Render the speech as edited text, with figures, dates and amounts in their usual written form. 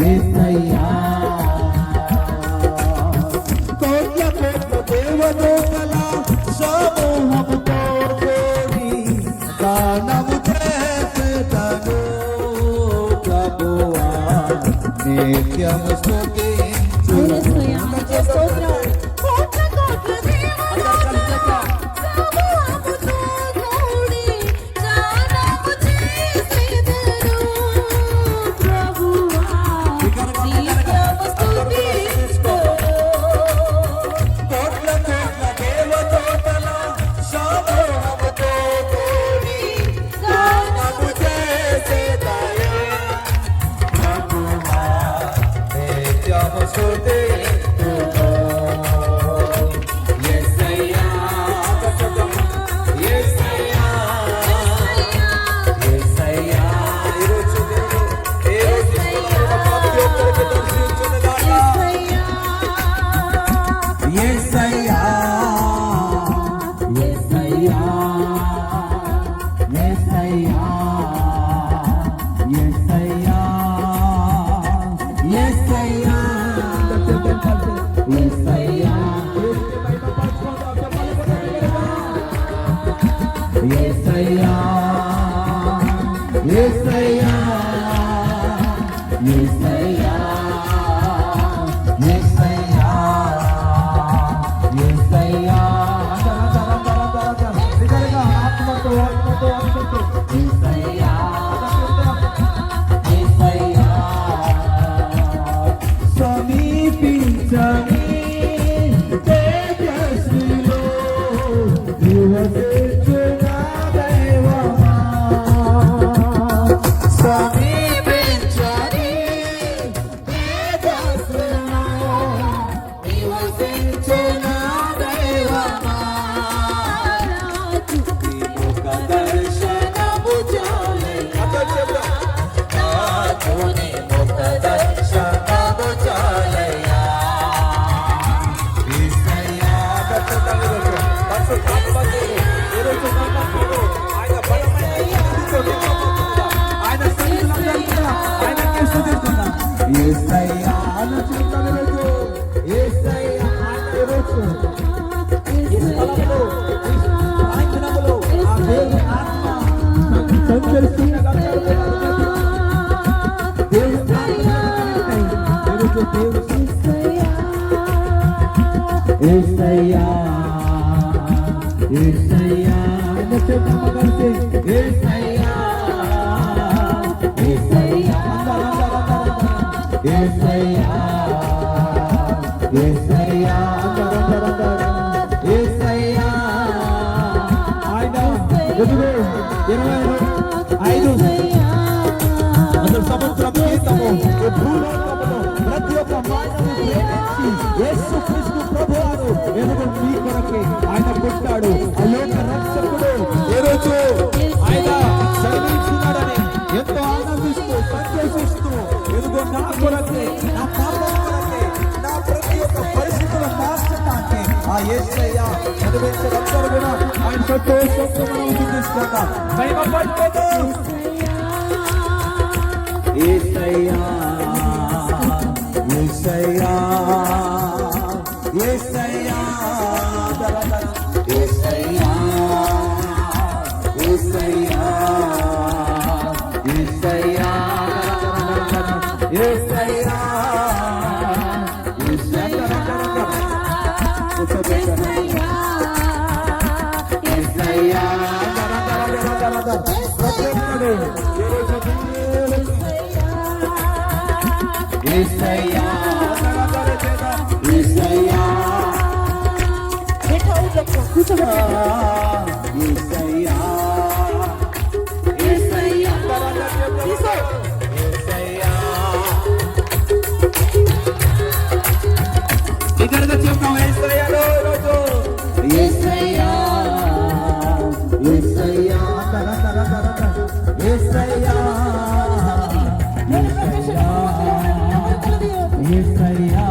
యేసయ్యా కోట్ల కోట్ల దేవదూతల సమూహముతో కూడి గానము చేసేదను ప్రభువా నిత్యము స్తుతించు స్తోత్రం ప్రతి ఒక్క మానవుని ప్రేమించి యేసుక్రీస్తు ప్రభువారు ఎదుగు మీ కొరకే ఆయన పుట్టాడు. ఆ లోక రక్షకుడు ఏ రోజు ఆయన జన్మించినాడని ఎంతో ఆనందిస్తూ సంతోషిస్తూ ఎదుగు నా కొరకే, నా పాపం కొరకే, నా ప్రతి ఒక్క పరిస్థితులు మార్చడానికి ఆ యేసయ్య చదివించడందరూ కూడా ఆయన సంతోషంతో మనం చూపిస్తున్నాం. మహిమ పడిపోతాం యేసయ్యా యేసయ్యా యేసయ్యా యేసయ్యా యేసయ్యా యేసయ్యా యేసయ్యా యేసయ్యా యేసయ్యా ఇక్కడికి చెప్తాం యేసయ్యాలో ఈరోజు యేసయ్యా యేసయ్యా యేసయ్యా యేసయ్యా